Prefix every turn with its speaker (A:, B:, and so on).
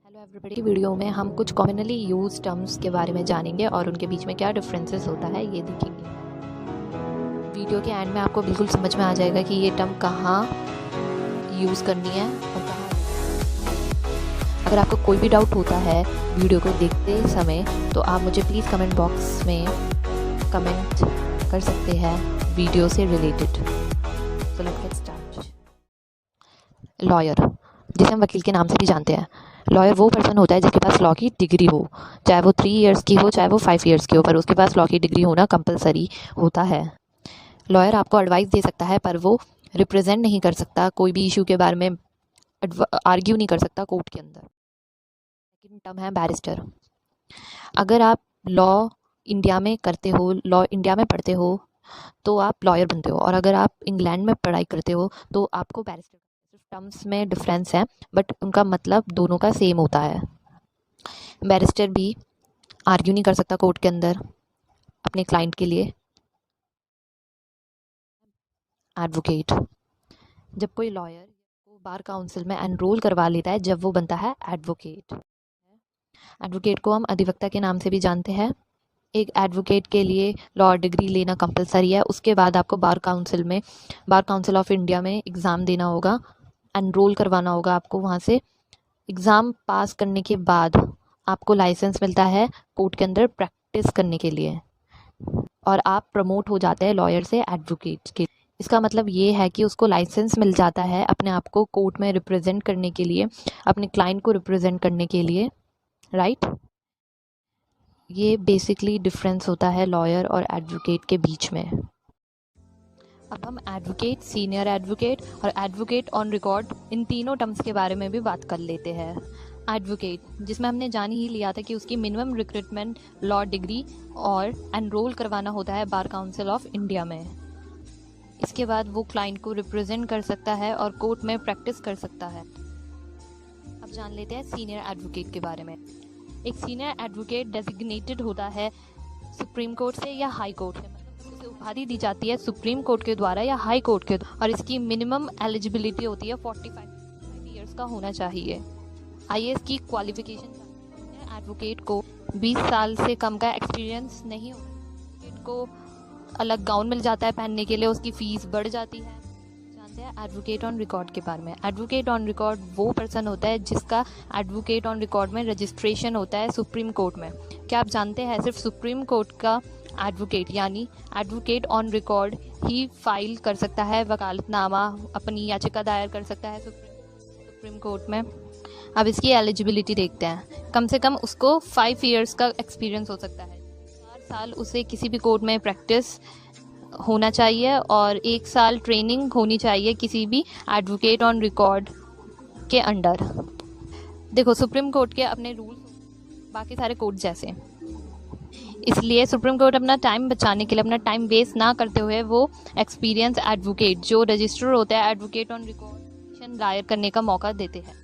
A: Hello everybody, video में हम कुछ कॉमनली यूज टर्म्स के बारे में जानेंगे और उनके बीच में क्या डिफरेंसेस होता है ये देखेंगे। वीडियो के एंड में आपको बिल्कुल समझ में आ जाएगा कि ये टर्म कहाँ यूज़ करनी है और कहाँ। अगर आपको कोई भी डाउट होता है वीडियो को देखते समय तो आप मुझे प्लीज़ कमेंट बॉक्स में कमेंट कर सकते हैं वीडियो से related. So let's get start. Lawyer, जिसे हम वकील के नाम से भी जानते हैं। लॉयर वो पर्सन होता है जिसके पास लॉ की डिग्री हो, चाहे वो 3 इयर्स की हो चाहे वो 5 इयर्स की हो, पर उसके पास लॉ की डिग्री होना कंपलसरी होता है। लॉयर आपको एडवाइस दे सकता है पर वो रिप्रेजेंट नहीं कर सकता, कोई भी इशू के बारे में आर्ग्यू नहीं कर सकता कोर्ट के अंदर। सेकंड टर्म है बैरिस्टर। अगर आप लॉ इंडिया में करते हो, लॉ इंडिया में पढ़ते हो तो आप लॉयर बनते हो, और अगर आप इंग्लैंड में पढ़ाई करते हो तो आपको बैरिस्टर। टर्म्स में डिफरेंस है बट उनका मतलब दोनों का सेम होता है। बैरिस्टर भी आर्ग्यू नहीं कर सकता कोर्ट के अंदर अपने क्लाइंट के लिए। एडवोकेट, जब कोई लॉयर को बार काउंसिल में एनरोल करवा लेता है जब वो बनता है एडवोकेट। एडवोकेट को हम अधिवक्ता के नाम से भी जानते हैं। एक एडवोकेट के लिए लॉ डिग्री लेना कंपलसरी है, उसके बाद आपको बार काउंसिल ऑफ इंडिया में एग्ज़ाम देना होगा, एनरोल करवाना होगा आपको। वहाँ से एग्ज़ाम पास करने के बाद आपको लाइसेंस मिलता है कोर्ट के अंदर प्रैक्टिस करने के लिए, और आप प्रमोट हो जाते हैं लॉयर से एडवोकेट के। इसका मतलब ये है कि उसको लाइसेंस मिल जाता है अपने आप को कोर्ट में रिप्रेजेंट करने के लिए, अपने क्लाइंट को रिप्रेजेंट करने के लिए, राइट। ये बेसिकली डिफरेंस होता है लॉयर और एडवोकेट के बीच में। अब हम एडवोकेट, सीनियर एडवोकेट और एडवोकेट ऑन रिकॉर्ड, इन तीनों टर्म्स के बारे में भी बात कर लेते हैं। एडवोकेट, जिसमें हमने जान ही लिया था कि उसकी मिनिमम रिक्रूटमेंट लॉ डिग्री और एनरोल करवाना होता है बार काउंसिल ऑफ इंडिया में। इसके बाद वो क्लाइंट को रिप्रेजेंट कर सकता है और कोर्ट में प्रैक्टिस कर सकता है। अब जान लेते हैं सीनियर एडवोकेट के बारे में। एक सीनियर एडवोकेट डेजिग्नेटेड होता है सुप्रीम कोर्ट से या हाई कोर्ट से, मतलब उसे उपाधि दी जाती है सुप्रीम कोर्ट के द्वारा या हाई कोर्ट के द्वारा, और इसकी मिनिमम एलिजिबिलिटी होती है 45 ईयर्स का होना चाहिए। आईएएस की क्वालिफिकेशन, एडवोकेट को 20 साल से कम का एक्सपीरियंस नहीं होता। एडवोकेट को अलग गाउन मिल जाता है पहनने के लिए, उसकी फीस बढ़ जाती है। जानते हैं एडवोकेट ऑन रिकॉर्ड के बारे में। एडवोकेट ऑन रिकॉर्ड वो पर्सन होता है जिसका एडवोकेट ऑन रिकॉर्ड में रजिस्ट्रेशन होता है सुप्रीम कोर्ट में। क्या आप जानते हैं सिर्फ सुप्रीम कोर्ट का एडवोकेट यानी advocate on record he file कर सकता है वकालतनामा, अपनी याचिका दायर कर सकता है सुप्रीम कोर्ट में। अब इसकी एलिजिबिलिटी देखते हैं। कम से कम उसको 5 इयर्स का एक्सपीरियंस हो सकता है, 4 साल उसे किसी भी कोर्ट में प्रैक्टिस होना चाहिए और 1 साल ट्रेनिंग होनी चाहिए किसी भी एडवोकेट ऑन रिकॉर्ड के अंडर। देखो, सुप्रीम कोर्ट के अपने रूल्स बाकी सारे कोर्ट जैसे, इसलिए सुप्रीम कोर्ट अपना टाइम बचाने के लिए, अपना टाइम वेस्ट ना करते हुए, वो एक्सपीरियंस एडवोकेट जो रजिस्टर होता है एडवोकेट ऑन रिकॉर्ड दायर करने का मौका देते हैं।